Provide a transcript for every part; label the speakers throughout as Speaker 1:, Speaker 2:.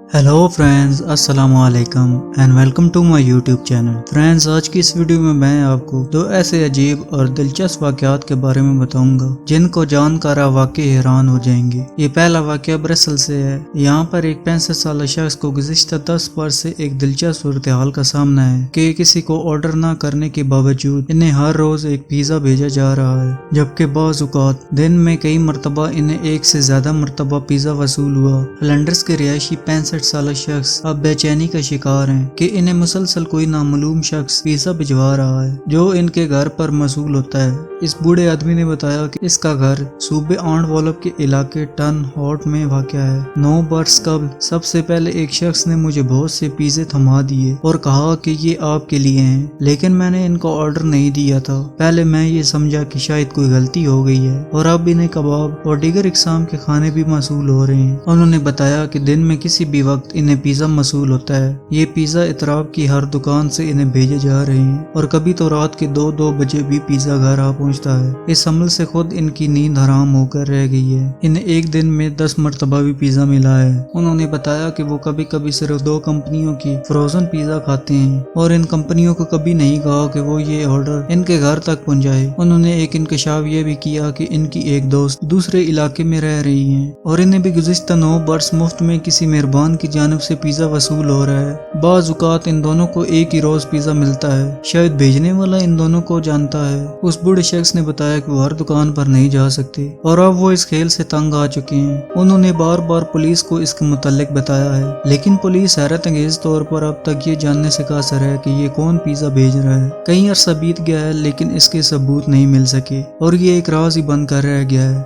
Speaker 1: Hello friends, अस्सलाम वालेकुम and welcome to my YouTube channel. Friends, आज की इस वीडियो में मैं आपको दो ऐसे अजीब और दिलचस्प वाकयात के बारे में बताऊंगा जिनको जानकर आप वाकई हैरान हो जाएंगे। ये पहला वाकया ब्रसल से है। यहाँ पर एक 65 साल शख्स को गुज़िश्ता 10 वर्ष से एक दिलचस्प सूरत हाल का सामना है कि किसी को ऑर्डर न करने के बावजूद इन्हें हर रोज एक पिज़्ज़ा भेजा जा रहा है, जबकि बाज़ औक़ात दिन में कई मरतबा इन्हें एक से ज्यादा मरतबा पिज़्ज़ा वसूल हुआ। फ्लैंडर्स के रिहायशी 65 साल शख्स अब बेचैनी का शिकार हैं कि इन्हें मुसलसल कोई नामालूम शख्स पिज़्ज़ा भिजवा रहा है जो इनके घर पर मसूल होता है। इस बूढ़े आदमी ने बताया कि इसका घर सूबे आंडवॉलप के इलाके टन हॉट में वाक़या है। 9 बरस कबल सबसे पहले एक शख्स ने मुझे बहुत से पिज़्ज़े थमा दिए और कहा कि ये आपके लिए हैं, लेकिन मैंने इनको ऑर्डर नहीं दिया था। पहले मैं ये समझा कि शायद कोई गलती हो गई है और अब इन्हें कबाब और दीगर इक़साम के खाने भी मसूल हो रहे हैं। उन्होंने बताया कि दिन में किसी भी वक्त इन्हें पिज़्ज़ा मसूल होता है। ये पिज़्ज़ा इतराब की हर दुकान से इन्हें भेजे जा रहे हैं और कभी तो रात के 2-2 बजे भी पिज़्ज़ा घर आ पहुंचता है। इस अमल से खुद इनकी नींद हराम होकर रह गई है। इन्हें एक दिन में 10 मरतबा भी पिज़्ज़ा मिला है। उन्होंने बताया कि वो कभी कभी सिर्फ 2 कंपनियों की फ्रोजन पिज़्ज़ा खाते हैं और इन कंपनियों को कभी नहीं कहा कि वो ये ऑर्डर इनके घर तक पहुंचाए। उन्होंने एक इंकशाफ ये भी किया कि इनकी एक दोस्त दूसरे इलाके में रह रही है और इन्हें भी गुज़िश्ता 9 बरस मुफ्त में किसी मेहरबान की जानिब से पिज़्ज़ा वसूल हो रहा है। बाज़ औक़ात इन दोनों को एक ही रोज पिज़्ज़ा मिलता है। शायद भेजने वाला इन दोनों को जानता है। उस बूढ़े शख्स ने बताया कि वो हर दुकान पर नहीं जा सकते और अब वो इस खेल से तंग आ चुके हैं। उन्होंने बार बार पुलिस को इसके मुतालिक बताया है, लेकिन पुलिस हैरत अंगेज तौर पर अब तक ये जानने से कासर है कि ये कौन पिज़्ज़ा भेज रहा है। कई अरसा बीत गया है लेकिन इसके सबूत नहीं मिल सके और ये एक राज ही बन कर रह गया है।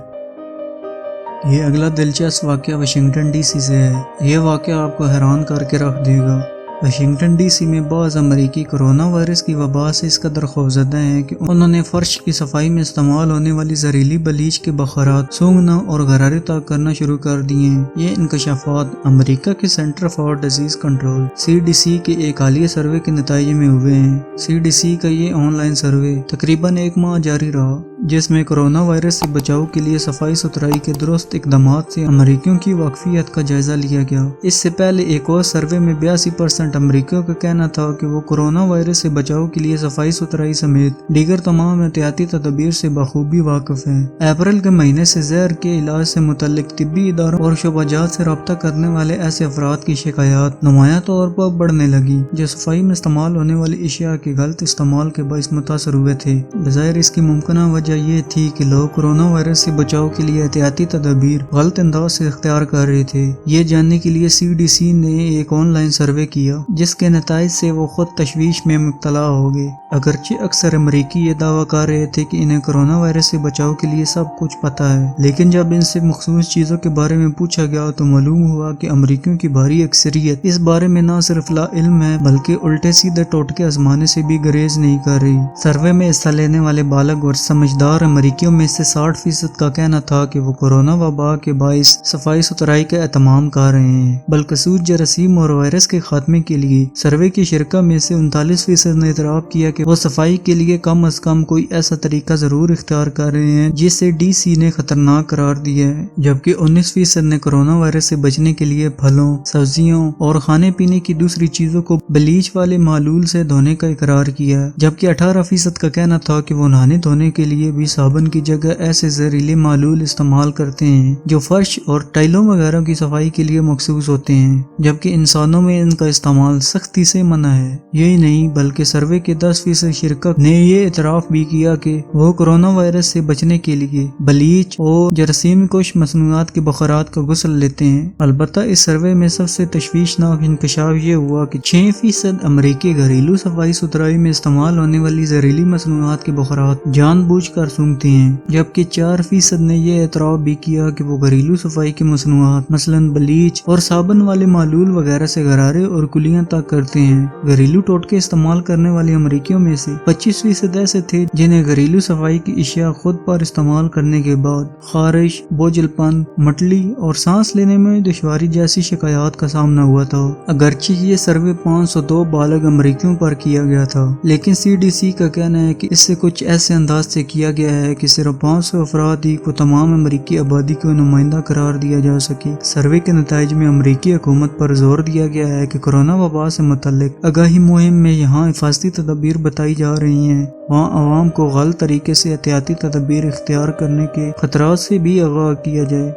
Speaker 1: ये अगला दिलचस्प वाक़या वाशिंगटन डीसी से है। ये वाक़या आपको हैरान करके रख देगा। वाशिंगटन डीसी में बाज़ अमरीकी कोरोना वायरस की वबा से इस कदर खौफजदा हैं कि उन्होंने फर्श की सफाई में इस्तेमाल होने वाली जहरीली बलीच के बखरात सूंघना और गरारे तक करना शुरू कर दिए हैं। ये इंकशाफात अमरीका के centre for disease control CDC के एक हालिया सर्वे के नतीजे में हुए हैं। CDC का ये ऑनलाइन सर्वे तकरीबन 1 माह जारी रहा, जिसमें कोरोना वायरस से बचाव के लिए सफाई सुथराई के दुरुस्त इकदामात से अमरीकियों की वाकफियत का जायजा लिया गया। इससे पहले एक और सर्वे में 82% अमरीकियों का कहना था कि वो कोरोना वायरस से बचाव के लिए सफाई सुथराई समेत दीगर तमाम एहतियाती तदबीर से बखूबी वाकिफ हैं। अप्रैल के महीने से जहर के इलाज से मुतल्लिक तिब्बी इदारों और शोबाजात से रब्ता करने वाले ऐसे अफराद की शिकायत नुमाया तौर पर बढ़ने लगी जो सफाई में इस्तेमाल होने वाली अशिया के गलत इस्तेमाल के बाइस मुतासर हुए थे। बज़ाहिर इसकी मुमकिन वजह ये थी कि लोग कोरोना वायरस से बचाव के लिए एहतियाती तदबीर गलत अंदाज से इख्तियार कर रहे थे। ये जानने के लिए CDC ने एक ऑनलाइन सर्वे किया जिसके नताइज से वो खुद तशवीश में मुब्तला हो गए। अगरचे अक्सर अमरीकी ये दावा कर रहे थे कि इन्हें कोरोना वायरस से बचाव के लिए सब कुछ पता है, लेकिन जब इनसे मखसूस चीजों के बारे में पूछा गया तो मालूम हुआ कि अमरीकियों की भारी अक्सरियत इस बारे में न सिर्फ ला इल्म है बल्कि उल्टे सीधे टोटके आजमाने से भी गुरेज नहीं कर रही। सर्वे में हिस्सा लेने वाले बालग और समझदार अमरीकियों में से 60% का कहना था कि वो कोरोना वबा के बाइस सफाई सुथराई का एहतमाम कर रहे हैं। बलकसूस जरासीम और वायरस के खात्मे के लिए सर्वे की शिरका में से 39% ने इतराफ किया कि वो सफाई के लिए कम अज कम कोई ऐसा तरीका जरूर इख्तियार कर रहे हैं जिसे DC ने खतरनाक करार दिया है, जबकि 19% ने कोरोना वायरस से बचने के लिए फलों, सब्जियों और खाने पीने की दूसरी चीजों को ब्लीच वाले मालूल से धोने का इकरार किया है, जबकि 18% का कहना था कि वो नहाने धोने के लिए भी साबुन की जगह ऐसे जहरीले मालूल इस्तेमाल करते हैं जो फर्श और टाइलों वगैरह की सफाई के लिए मखसूस होते हैं, जबकि इंसानों में इनका इस्तेमाल सख्ती से मना है। यही नहीं बल्कि सर्वे के 10% शिरकत ने ये इतराफ भी किया कि वो कोरोना वायरस से बचने के लिए बलीच और जरासीम कुश मसनूआत के बखरात का गुस्ल लेते हैं। अलबत्ता इस सर्वे में सबसे तशवीशनाक इंकशाफ ये हुआ कि 6% अमरीकी घरेलू सफाई सुथराई में इस्तेमाल होने वाली जहरीली मसनूआत के बखरात जानबूझकर सूंघते हैं, जबकि 4% ने यह एतराफ भी किया कि वो घरेलू सफाई की मसनूआत मसलन बलीच और साबुन वाले मालूल वगैरह से गरारे और कुलियां तक करते हैं। घरेलू टोटके इस्तेमाल करने वाले अमरीकियों में से 25% ऐसे थे जिन्हें घरेलू सफाई की अशिया खुद पर इस्तेमाल करने के बाद खारिश, बोझलपन, मटली और सांस लेने में दुश्वारी जैसी शिकायत का सामना हुआ था। अगरचे ये सर्वे 502 बालग अमरीकियों पर किया गया था, लेकिन CDC का कहना है कि इससे कुछ ऐसे अंदाज से किया کیا گیا ہے کہ صرف 500 افراد ہی کو تمام امریکی آبادی کو نمائندہ قرار دیا جا سکے۔ سروے کے نتائج میں امریکی حکومت پر زور دیا گیا ہے کہ کورونا وبا سے متعلق آگاہی مہم میں یہاں حفاظتی تدابیر بتائی جا رہی ہیں، وہاں عوام کو غلط طریقے سے احتیاطی تدابیر اختیار کرنے کے خطرات سے بھی آگاہ کیا جائے۔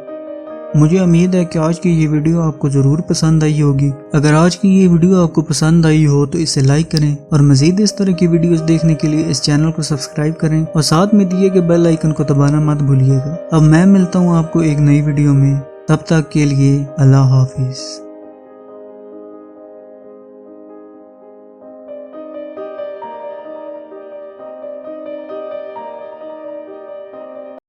Speaker 1: مجھے امید ہے کہ آج کی یہ ویڈیو آپ کو ضرور پسند آئی ہوگی۔ اگر آج کی یہ ویڈیو آپ کو پسند آئی ہو تو اسے لائک کریں اور مزید اس طرح کی ویڈیوز دیکھنے کے لیے اس چینل کو سبسکرائب کریں اور ساتھ میں دیے گئے بیل آئیکن کو دبانا مت بھولیے گا۔ اب میں ملتا ہوں آپ کو ایک نئی ویڈیو میں، تب تک کے لیے اللہ حافظ۔